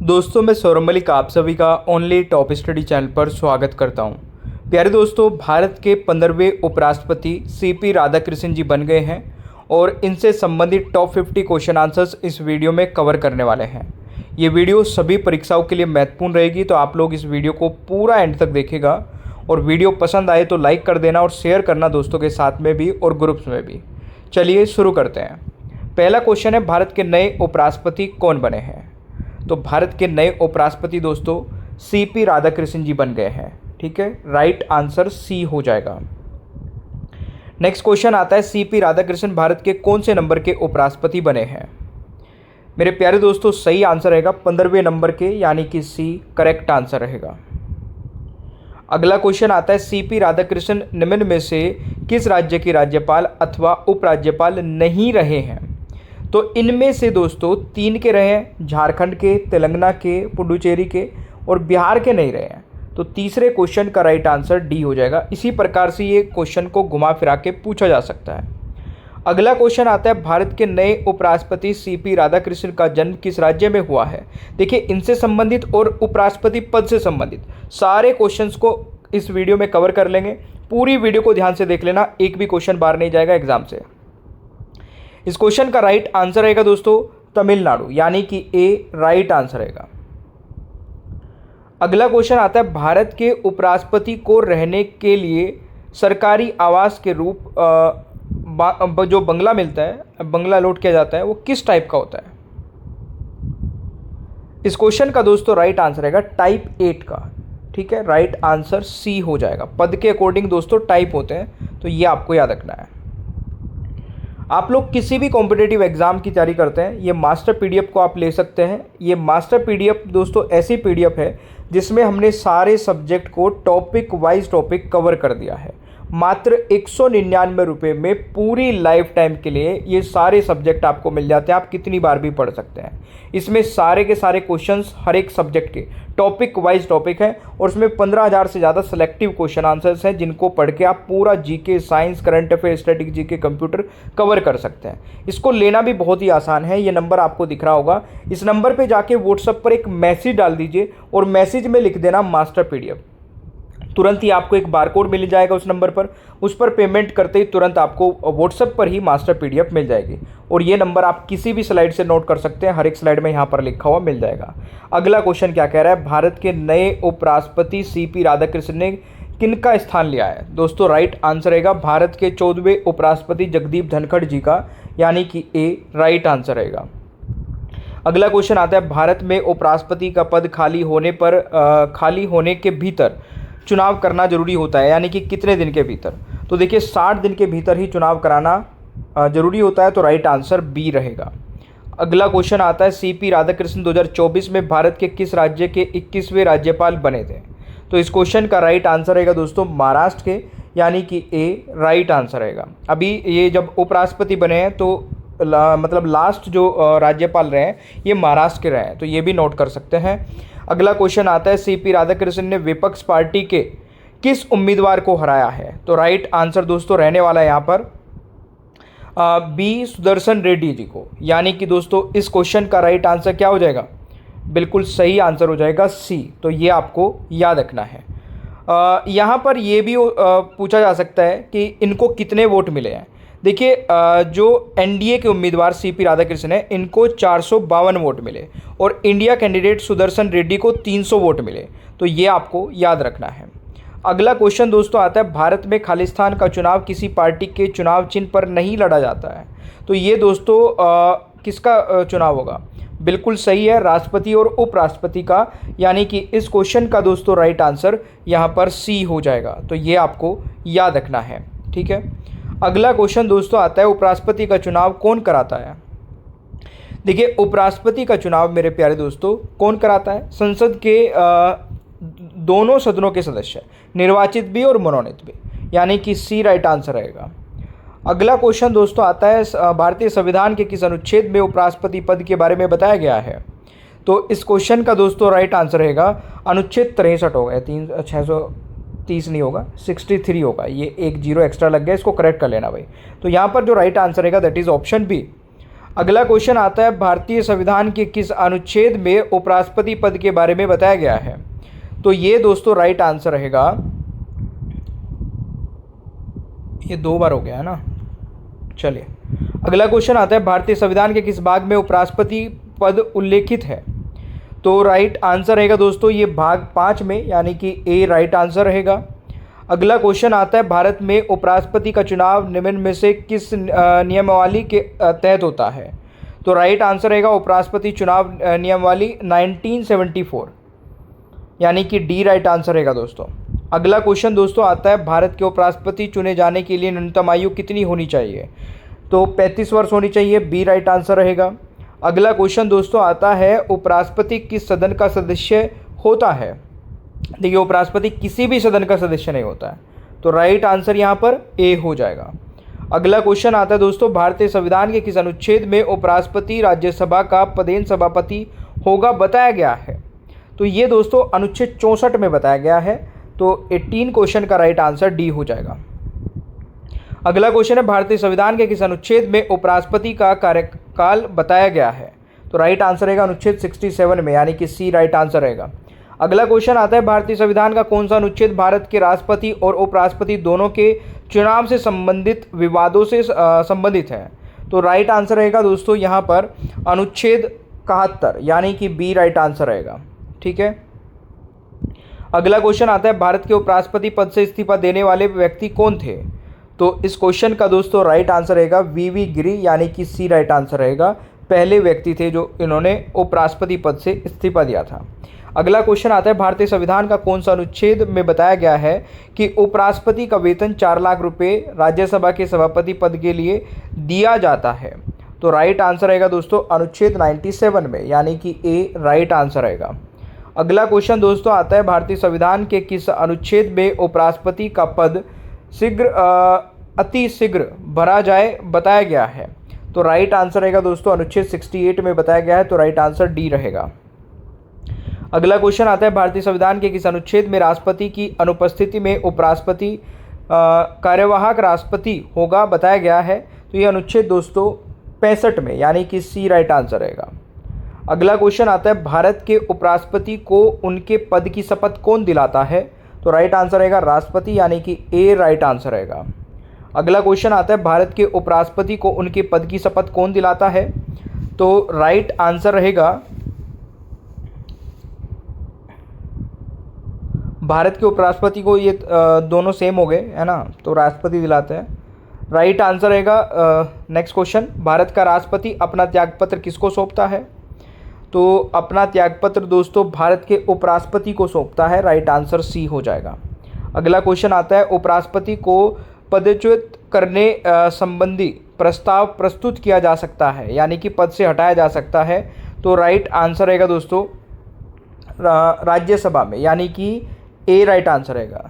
दोस्तों मैं सौरभ मलिक आप सभी का ओनली टॉप स्टडी चैनल पर स्वागत करता हूं। प्यारे दोस्तों, भारत के 15वें उपराष्ट्रपति सीपी राधाकृष्णन जी बन गए हैं और इनसे संबंधित टॉप 50 क्वेश्चन आंसर्स इस वीडियो में कवर करने वाले हैं। ये वीडियो सभी परीक्षाओं के लिए महत्वपूर्ण रहेगी, तो आप लोग इस वीडियो को पूरा एंड तक देखिएगा और वीडियो पसंद आए तो लाइक कर देना और शेयर करना दोस्तों के साथ में भी और ग्रुप्स में भी। चलिए शुरू करते हैं। पहला क्वेश्चन है, भारत के नए उपराष्ट्रपति कौन बने हैं? तो भारत के नए उपराष्ट्रपति दोस्तों सीपी राधाकृष्णन जी बन गए हैं। ठीक है, राइट आंसर सी हो जाएगा। नेक्स्ट क्वेश्चन आता है, सीपी राधाकृष्णन भारत के कौन से नंबर के उपराष्ट्रपति बने हैं? मेरे प्यारे दोस्तों सही आंसर रहेगा 15वें नंबर के, यानी कि सी करेक्ट आंसर रहेगा। अगला क्वेश्चन आता है, सीपी राधाकृष्णन निम्न में से किस राज्य के राज्यपाल अथवा उपराज्यपाल नहीं रहे हैं? तो इनमें से दोस्तों 3 के रहे हैं, झारखंड के, तेलंगाना के, पुडुचेरी के और बिहार के नहीं रहे हैं। तो तीसरे क्वेश्चन का राइट आंसर डी हो जाएगा। इसी प्रकार से ये क्वेश्चन को घुमा फिरा के पूछा जा सकता है। अगला क्वेश्चन आता है, भारत के नए उपराष्ट्रपति सीपी राधाकृष्णन का जन्म किस राज्य में हुआ है? देखिए, इनसे संबंधित और उपराष्ट्रपति पद से संबंधित सारे क्वेश्चंस को इस वीडियो में कवर कर लेंगे। पूरी वीडियो को ध्यान से देख लेना, एक भी क्वेश्चन बाहर नहीं जाएगा एग्जाम से। इस क्वेश्चन का राइट आंसर रहेगा दोस्तों तमिलनाडु, यानी कि ए राइट आंसर रहेगा। अगला क्वेश्चन आता है, भारत के उपराष्ट्रपति को रहने के लिए सरकारी आवास के रूप जो बंगला मिलता है, बंगला अलॉट किया जाता है, वो किस टाइप का होता है? इस क्वेश्चन का दोस्तों राइट आंसर रहेगा टाइप 8 का। ठीक है, राइट आंसर सी हो जाएगा। पद के अकॉर्डिंग दोस्तों टाइप होते हैं, तो ये आपको याद रखना है। आप लोग किसी भी कॉम्पिटिटिव एग्जाम की तैयारी करते हैं, ये मास्टर पीडीएफ को आप ले सकते हैं। ये मास्टर पीडीएफ दोस्तों ऐसी पीडीएफ है जिसमें हमने सारे सब्जेक्ट को टॉपिक वाइज टॉपिक कवर कर दिया है। मात्र 199 रुपये में पूरी लाइफ टाइम के लिए ये सारे सब्जेक्ट आपको मिल जाते हैं। आप कितनी बार भी पढ़ सकते हैं। इसमें सारे के सारे क्वेश्चंस हर एक सब्जेक्ट के टॉपिक वाइज टॉपिक है और उसमें 15,000 से ज़्यादा सेलेक्टिव क्वेश्चन आंसर्स हैं, जिनको पढ़ के आप पूरा GK, science, current affair, static GK, computer cover कर सकते हैं। इसको लेना भी बहुत ही आसान है। ये नंबर आपको दिख रहा होगा, इस नंबर पर जाके व्हाट्सएप पर एक मैसेज डाल दीजिए और मैसेज में लिख देना मास्टर पीडीएफ। तुरंत ही आपको एक बारकोड मिल जाएगा उस नंबर पर। उस पर पेमेंट करते ही तुरंत आपको व्हाट्सएप पर ही मास्टर पीडीएफ मिल जाएगी। और ये नंबर आप किसी भी स्लाइड से नोट कर सकते हैं, हर एक स्लाइड में यहाँ पर लिखा हुआ मिल जाएगा। अगला क्वेश्चन क्या कह रहा है, भारत के नए उपराष्ट्रपति सीपी राधाकृष्णन ने किनका स्थान लिया है? दोस्तों राइट आंसर रहेगा भारत के 14वें उपराष्ट्रपति जगदीप धनखड़ जी का, यानी कि ए राइट आंसर रहेगा। अगला क्वेश्चन आता है, भारत में उपराष्ट्रपति का पद खाली होने के भीतर चुनाव करना जरूरी होता है, यानी कि कितने दिन के भीतर? तो देखिए 60 दिन के भीतर ही चुनाव कराना जरूरी होता है, तो राइट आंसर बी रहेगा। अगला क्वेश्चन आता है, सीपी राधाकृष्णन 2024 में भारत के किस राज्य के 21वें राज्यपाल बने थे? तो इस क्वेश्चन का राइट आंसर रहेगा दोस्तों महाराष्ट्र के, यानी कि ए राइट आंसर रहेगा। अभी ये जब उपराष्ट्रपति बने हैं तो मतलब लास्ट जो राज्यपाल रहे हैं ये महाराष्ट्र के रहे हैं, तो ये भी नोट कर सकते हैं। अगला क्वेश्चन आता है, सीपी राधाकृष्णन ने विपक्ष पार्टी के किस उम्मीदवार को हराया है? तो राइट आंसर दोस्तों रहने वाला है यहाँ पर बी सुदर्शन रेड्डी जी को, यानी कि दोस्तों इस क्वेश्चन का राइट आंसर क्या हो जाएगा? बिल्कुल सही आंसर हो जाएगा सी। तो ये आपको याद रखना है। यहाँ पर ये भी पूछा जा सकता है कि इनको कितने वोट मिले हैं। देखिए जो एनडीए के उम्मीदवार सीपी राधाकृष्णन है, इनको 452 वोट मिले और इंडिया कैंडिडेट सुदर्शन रेड्डी को 300 वोट मिले, तो ये आपको याद रखना है। अगला क्वेश्चन दोस्तों आता है, भारत में खालिस्तान का चुनाव किसी पार्टी के चुनाव चिन्ह पर नहीं लड़ा जाता है। तो ये दोस्तों किसका चुनाव होगा? बिल्कुल सही है, राष्ट्रपति और उपराष्ट्रपति का, यानी कि इस क्वेश्चन का दोस्तों राइट आंसर यहाँ पर सी हो जाएगा। तो ये आपको याद रखना है। ठीक है, अगला क्वेश्चन दोस्तों आता है, उपराष्ट्रपति का चुनाव कौन कराता है? देखिए उपराष्ट्रपति का चुनाव मेरे प्यारे दोस्तों कौन कराता है? संसद के दोनों सदनों के सदस्य, निर्वाचित भी और मनोनीत भी, यानी कि सी राइट आंसर रहेगा। अगला क्वेश्चन दोस्तों आता है, भारतीय संविधान के किस अनुच्छेद में उपराष्ट्रपति पद के बारे में बताया गया है? तो इस क्वेश्चन का दोस्तों राइट आंसर रहेगा अनुच्छेद 63 होगा, 630 नहीं होगा, 63 होगा। ये एक जीरो एक्स्ट्रा लग गया, इसको करेक्ट कर लेना भाई। तो यहाँ पर जो राइट आंसर रहेगा दैट इज़ ऑप्शन बी। अगला क्वेश्चन आता है भारतीय संविधान के किस अनुच्छेद में उपराष्ट्रपति पद के बारे में बताया गया है? तो ये दोस्तों राइट आंसर रहेगा, ये 2 बार हो गया है ना। चलिए अगला क्वेश्चन आता है भारतीय संविधान के किस भाग में उपराष्ट्रपति पद उल्लेखित है? तो राइट आंसर रहेगा दोस्तों ये भाग 5 में, यानी कि ए राइट आंसर रहेगा। अगला क्वेश्चन आता है भारत में उपराष्ट्रपति का चुनाव निम्न में से किस नियमावली के तहत होता है? तो राइट आंसर रहेगा उपराष्ट्रपति चुनाव नियमावली 1974, यानी कि डी राइट आंसर रहेगा दोस्तों। अगला क्वेश्चन दोस्तों आता है भारत के उपराष्ट्रपति चुने जाने के लिए न्यूनतम आयु कितनी होनी चाहिए? तो 35 वर्ष होनी चाहिए, बी राइट आंसर रहेगा। अगला क्वेश्चन दोस्तों आता है उपराष्ट्रपति किस सदन का सदस्य होता है? देखिए उपराष्ट्रपति किसी भी सदन का सदस्य नहीं होता है, तो राइट आंसर यहाँ पर ए हो जाएगा। अगला क्वेश्चन आता है दोस्तों भारतीय संविधान के किस अनुच्छेद में उपराष्ट्रपति राज्यसभा का पदेन सभापति होगा बताया गया है? तो ये दोस्तों अनुच्छेद 64 में बताया गया है, तो 18 क्वेश्चन का राइट आंसर डी हो जाएगा। अगला क्वेश्चन है भारतीय संविधान के किस अनुच्छेद में उपराष्ट्रपति का कार्यकाल बताया गया है? तो राइट आंसर रहेगा अनुच्छेद 67 में, यानी कि सी राइट आंसर रहेगा। अगला क्वेश्चन आता है भारतीय संविधान का कौन सा अनुच्छेद भारत के राष्ट्रपति और उपराष्ट्रपति दोनों के चुनाव से संबंधित विवादों से संबंधित है? तो राइट आंसर रहेगा दोस्तों यहाँ पर अनुच्छेद 71, यानी कि बी राइट आंसर रहेगा। ठीक है। अगला क्वेश्चन आता है भारत के उपराष्ट्रपति पद से इस्तीफा देने वाले व्यक्ति कौन थे? तो इस क्वेश्चन का दोस्तों राइट आंसर रहेगा वी गिरी, यानी कि सी राइट आंसर रहेगा। पहले व्यक्ति थे जो इन्होंने उपराष्ट्रपति पद से इस्तीफा दिया था। अगला क्वेश्चन आता है भारतीय संविधान का कौन सा अनुच्छेद में बताया गया है कि उपराष्ट्रपति का वेतन 4 लाख रुपए राज्यसभा के सभापति पद के लिए दिया जाता है? तो राइट आंसर रहेगा दोस्तों अनुच्छेद 97 में, यानी कि ए राइट आंसर रहेगा। अगला क्वेश्चन दोस्तों आता है भारतीय संविधान के किस अनुच्छेद में उपराष्ट्रपति का पद अति शीघ्र भरा जाए बताया गया है? तो राइट आंसर रहेगा दोस्तों अनुच्छेद 68 में बताया गया है, तो राइट आंसर डी रहेगा। अगला क्वेश्चन आता है भारतीय संविधान के किस अनुच्छेद में राष्ट्रपति की अनुपस्थिति में उपराष्ट्रपति कार्यवाहक राष्ट्रपति होगा बताया गया है? तो ये अनुच्छेद दोस्तों 65 में, यानी कि सी राइट आंसर रहेगा। अगला क्वेश्चन आता है भारत के उपराष्ट्रपति को उनके पद की शपथ कौन दिलाता है? तो राइट आंसर रहेगा राष्ट्रपति, यानी कि ए राइट आंसर रहेगा। अगला क्वेश्चन आता है भारत के उपराष्ट्रपति को उनके पद की शपथ कौन दिलाता है? तो राइट आंसर रहेगा भारत के उपराष्ट्रपति को, ये दोनों सेम हो गए है ना, तो राष्ट्रपति दिलाते हैं। राइट आंसर रहेगा नेक्स्ट क्वेश्चन, भारत का राष्ट्रपति अपना त्यागपत्र किसको सौंपता है? तो अपना त्यागपत्र दोस्तों भारत के उपराष्ट्रपति को सौंपता है, राइट आंसर सी हो जाएगा। अगला क्वेश्चन आता है उपराष्ट्रपति को पदच्युत करने संबंधी प्रस्ताव प्रस्तुत किया जा सकता है, यानी कि पद से हटाया जा सकता है? तो राइट आंसर रहेगा दोस्तों राज्यसभा में, यानी कि ए राइट आंसर रहेगा।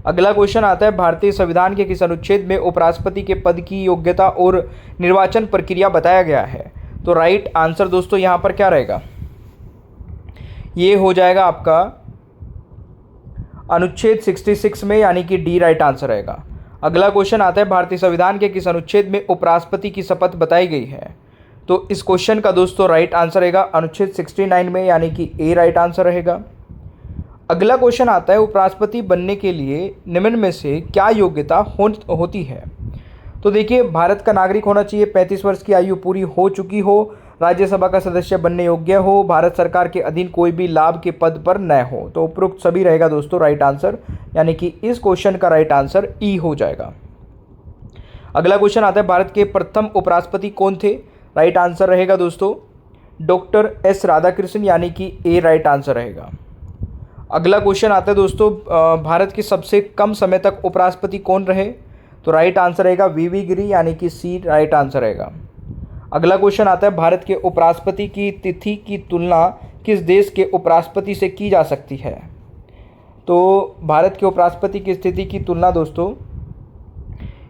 अगला क्वेश्चन आता है भारतीय संविधान के किस अनुच्छेद में उपराष्ट्रपति के पद की योग्यता और निर्वाचन प्रक्रिया बताया गया है? तो राइट आंसर दोस्तों यहाँ पर क्या रहेगा? ये हो जाएगा आपका अनुच्छेद 66 में, यानी कि डी राइट आंसर रहेगा। अगला क्वेश्चन आता है भारतीय संविधान के किस अनुच्छेद में उपराष्ट्रपति की शपथ बताई गई है? तो इस क्वेश्चन का दोस्तों राइट आंसर रहेगा अनुच्छेद 69 में, यानी कि ए राइट आंसर रहेगा। अगला क्वेश्चन आता है उपराष्ट्रपति बनने के लिए निम्न में से क्या योग्यता होती है? तो देखिए भारत का नागरिक होना चाहिए, 35 वर्ष की आयु पूरी हो चुकी हो, राज्यसभा का सदस्य बनने योग्य हो, भारत सरकार के अधीन कोई भी लाभ के पद पर न हो। तो उपरोक्त सभी रहेगा दोस्तों राइट आंसर, यानी कि इस क्वेश्चन का राइट आंसर ई हो जाएगा। अगला क्वेश्चन आता है भारत के प्रथम उपराष्ट्रपति कौन थे? राइट आंसर रहेगा दोस्तों डॉक्टर एस राधाकृष्णन, यानी कि ए राइट आंसर रहेगा। अगला क्वेश्चन आता है दोस्तों भारत के सबसे कम समय तक उपराष्ट्रपति कौन रहे? तो राइट आंसर रहेगा वी गिरी, यानी कि सी राइट आंसर रहेगा। अगला क्वेश्चन आता है भारत के उपराष्ट्रपति की तिथि की तुलना किस देश के उपराष्ट्रपति से की जा सकती है? तो भारत के उपराष्ट्रपति की स्थिति की तुलना दोस्तों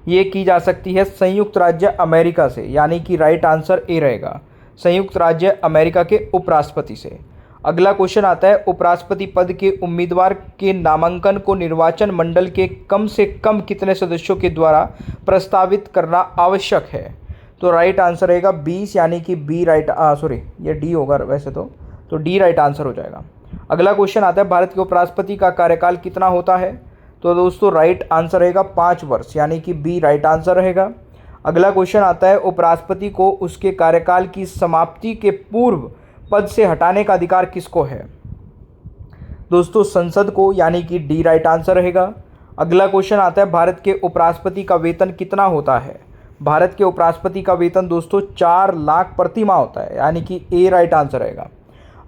ये की जा सकती है संयुक्त राज्य अमेरिका से, यानी कि राइट आंसर ए रहेगा, संयुक्त राज्य अमेरिका के उपराष्ट्रपति से। अगला क्वेश्चन आता है उपराष्ट्रपति पद के उम्मीदवार के नामांकन को निर्वाचन मंडल के कम से कम कितने सदस्यों के द्वारा प्रस्तावित करना आवश्यक है? तो राइट आंसर रहेगा 20 यानी कि बी राइट, सॉरी ये डी होगा वैसे तो डी राइट आंसर हो जाएगा। अगला क्वेश्चन आता है भारत के उपराष्ट्रपति का कार्यकाल कितना होता है? तो दोस्तों राइट आंसर रहेगा 5 वर्ष यानी कि बी राइट आंसर रहेगा। अगला क्वेश्चन आता है उपराष्ट्रपति को उसके कार्यकाल की समाप्ति के पूर्व पद से हटाने का अधिकार किसको है? दोस्तों संसद को, यानी कि डी राइट आंसर रहेगा। अगला क्वेश्चन आता है भारत के उपराष्ट्रपति का वेतन कितना होता है? भारत के उपराष्ट्रपति का वेतन दोस्तों 4 लाख प्रति माह होता है, यानी कि ए राइट आंसर रहेगा।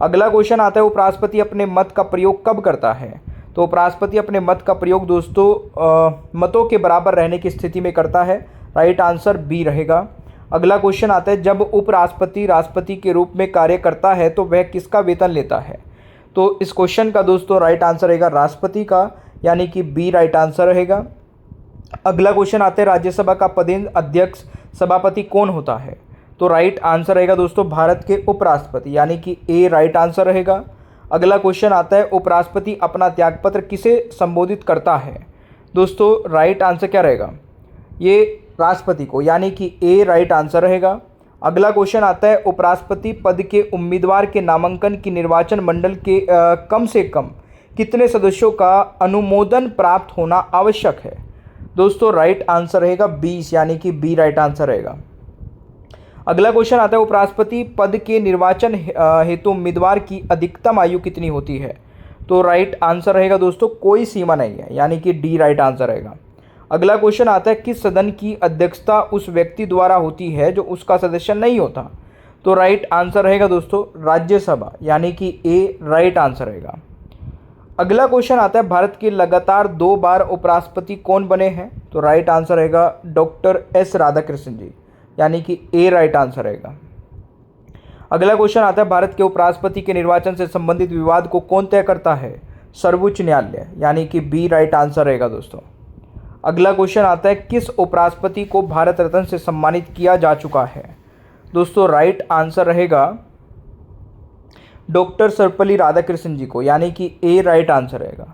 अगला क्वेश्चन आता है उपराष्ट्रपति अपने मत का प्रयोग कब करता है? तो उपराष्ट्रपति अपने मत का प्रयोग दोस्तों मतों के बराबर रहने की स्थिति में करता है, राइट आंसर बी रहेगा। अगला क्वेश्चन आता है जब उपराष्ट्रपति राष्ट्रपति के रूप में कार्य करता है तो वह किसका वेतन लेता है? तो इस क्वेश्चन का दोस्तों राइट आंसर रहेगा राष्ट्रपति का, यानी कि बी राइट आंसर रहेगा। अगला क्वेश्चन आता है राज्यसभा का पदेन अध्यक्ष सभापति कौन होता है? तो राइट आंसर रहेगा दोस्तों भारत के उपराष्ट्रपति, यानी कि ए राइट आंसर रहेगा। अगला क्वेश्चन आता है उपराष्ट्रपति अपना त्यागपत्र किसे संबोधित करता है? दोस्तों राइट आंसर क्या रहेगा? ये राष्ट्रपति को, यानी कि ए राइट आंसर रहेगा। अगला क्वेश्चन आता है उपराष्ट्रपति पद के उम्मीदवार के नामांकन की निर्वाचन मंडल के कम से कम कितने सदस्यों का अनुमोदन प्राप्त होना आवश्यक है? दोस्तों राइट आंसर रहेगा 20, यानी कि बी राइट आंसर रहेगा। अगला क्वेश्चन आता है उपराष्ट्रपति पद के निर्वाचन हेतु उम्मीदवार की अधिकतम आयु कितनी होती है? तो राइट आंसर रहेगा दोस्तों कोई सीमा नहीं है, यानी कि डी राइट आंसर रहेगा। अगला क्वेश्चन आता है किस सदन की अध्यक्षता उस व्यक्ति द्वारा होती है जो उसका सदस्य नहीं होता? तो राइट आंसर रहेगा दोस्तों राज्यसभा, यानी कि ए राइट आंसर रहेगा। अगला क्वेश्चन आता है भारत के लगातार 2 बार उपराष्ट्रपति कौन बने हैं? तो राइट आंसर रहेगा डॉक्टर एस राधाकृष्णन जी, यानी कि ए राइट आंसर रहेगा। अगला क्वेश्चन आता है भारत के उपराष्ट्रपति के निर्वाचन से संबंधित विवाद को कौन तय करता है? सर्वोच्च न्यायालय, यानी कि बी राइट आंसर रहेगा दोस्तों। अगला क्वेश्चन आता है किस उपराष्ट्रपति को भारत रत्न से सम्मानित किया जा चुका है? दोस्तों राइट आंसर रहेगा डॉक्टर सर्वपल्ली राधाकृष्णन जी को, यानी कि ए राइट आंसर रहेगा।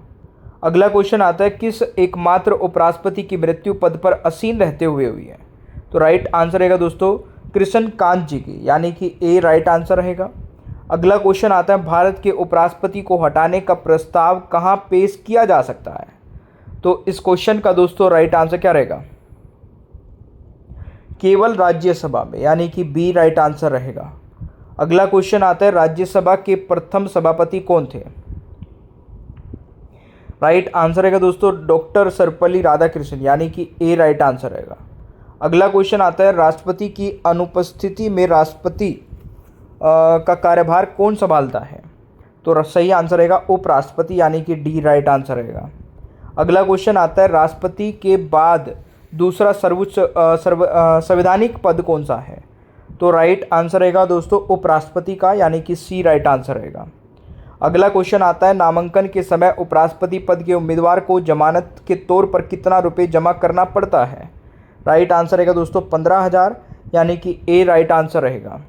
अगला क्वेश्चन आता है किस एकमात्र उपराष्ट्रपति की मृत्यु पद पर आसीन रहते हुए हुई है? तो राइट आंसर रहेगा दोस्तों कृष्ण कांत जी की, यानी कि ए राइट आंसर रहेगा। अगला क्वेश्चन आता है भारत के उपराष्ट्रपति को हटाने का प्रस्ताव कहाँ पेश किया जा सकता है? तो इस क्वेश्चन का दोस्तों राइट आंसर क्या रहेगा? केवल राज्यसभा में, यानी कि बी राइट आंसर रहेगा। अगला क्वेश्चन आता है राज्यसभा के प्रथम सभापति कौन थे? राइट आंसर रहेगा दोस्तों डॉक्टर सर्वपल्ली राधाकृष्णन, यानी कि ए राइट आंसर रहेगा। अगला क्वेश्चन आता है राष्ट्रपति की अनुपस्थिति में राष्ट्रपति का कार्यभार कौन संभालता है? तो सही आंसर रहेगा उपराष्ट्रपति, यानी कि डी राइट आंसर रहेगा। अगला क्वेश्चन आता है राष्ट्रपति के बाद दूसरा सर्वोच्च संवैधानिक पद कौन सा है? तो राइट आंसर रहेगा दोस्तों उपराष्ट्रपति का, यानी कि सी राइट आंसर रहेगा। अगला क्वेश्चन आता है नामांकन के समय उपराष्ट्रपति पद के उम्मीदवार को जमानत के तौर पर कितना रुपये जमा करना पड़ता है? राइट आंसर रहेगा दोस्तों 15,000, यानी कि ए राइट आंसर रहेगा।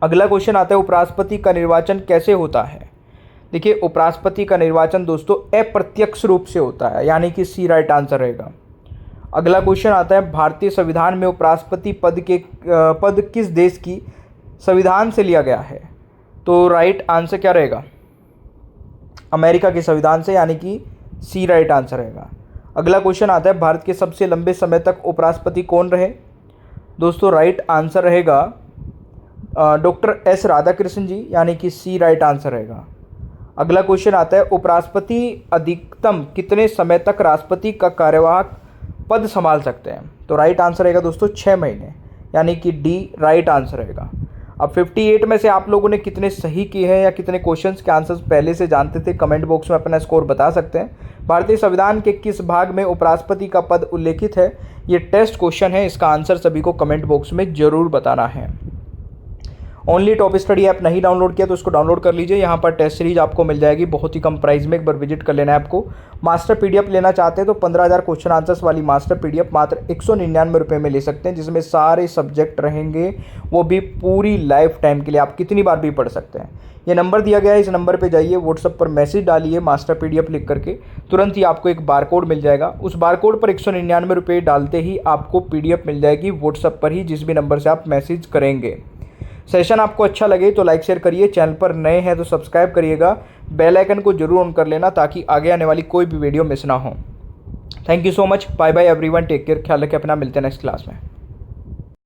अगला क्वेश्चन आता है उपराष्ट्रपति का निर्वाचन कैसे होता है? देखिए उपराष्ट्रपति का निर्वाचन दोस्तों अप्रत्यक्ष रूप से होता है, यानी कि सी राइट आंसर रहेगा। अगला क्वेश्चन आता है भारतीय संविधान में उपराष्ट्रपति पद किस देश की संविधान से लिया गया है? तो राइट आंसर क्या रहेगा? अमेरिका के संविधान से, यानी कि सी राइट आंसर रहेगा। अगला क्वेश्चन आता है भारत के सबसे लंबे समय तक उपराष्ट्रपति कौन रहे? दोस्तों राइट आंसर रहेगा डॉक्टर एस राधाकृष्णन जी, यानी कि सी राइट आंसर रहेगा। अगला क्वेश्चन आता है उपराष्ट्रपति अधिकतम कितने समय तक राष्ट्रपति का कार्यवाहक पद संभाल सकते हैं? तो राइट आंसर रहेगा दोस्तों 6 महीने, यानी कि डी राइट आंसर रहेगा। अब 58 में से आप लोगों ने कितने सही किए हैं या कितने क्वेश्चंस के आंसर्स पहले से जानते थे, कमेंट बॉक्स में अपना स्कोर बता सकते हैं। भारतीय संविधान के किस भाग में उपराष्ट्रपति का पद उल्लेखित है? ये टेस्ट क्वेश्चन है, इसका आंसर सभी को कमेंट बॉक्स में जरूर बताना है। ओनली टॉप स्टडी ऐप नहीं डाउनलोड किया तो उसको डाउनलोड कर लीजिए। यहाँ पर टेस्ट सीरीज आपको मिल जाएगी बहुत ही कम प्राइस में, एक बार विजिट कर लेना है आपको। मास्टर पीडीएफ लेना चाहते हैं तो 15,000 क्वेश्चन आंसर्स वाली मास्टर पीडीएफ मात्र 199 रुपये में ले सकते हैं, जिसमें सारे सब्जेक्ट रहेंगे, वो भी पूरी लाइफ टाइम के लिए, आप कितनी बार भी पढ़ सकते हैं। ये नंबर दिया गया है, इस नंबर पे जाइए, व्हाट्सएप पर मैसेज डालिए मास्टर पीडीएफ लिख करके, तुरंत ही आपको एक बारकोड मिल जाएगा। उस बारकोड पर 199 रुपये डालते ही आपको पीडीएफ मिल जाएगी व्हाट्सएप पर ही, जिस भी नंबर से आप मैसेज करेंगे। सेशन आपको अच्छा लगे तो लाइक शेयर करिए, चैनल पर नए हैं तो सब्सक्राइब करिएगा, बेल आइकन को जरूर ऑन कर लेना ताकि आगे आने वाली कोई भी वीडियो मिस ना हो। Thank you so much, bye bye everyone, take care, ख्याल रखें अपना, मिलते हैं नेक्स्ट क्लास में।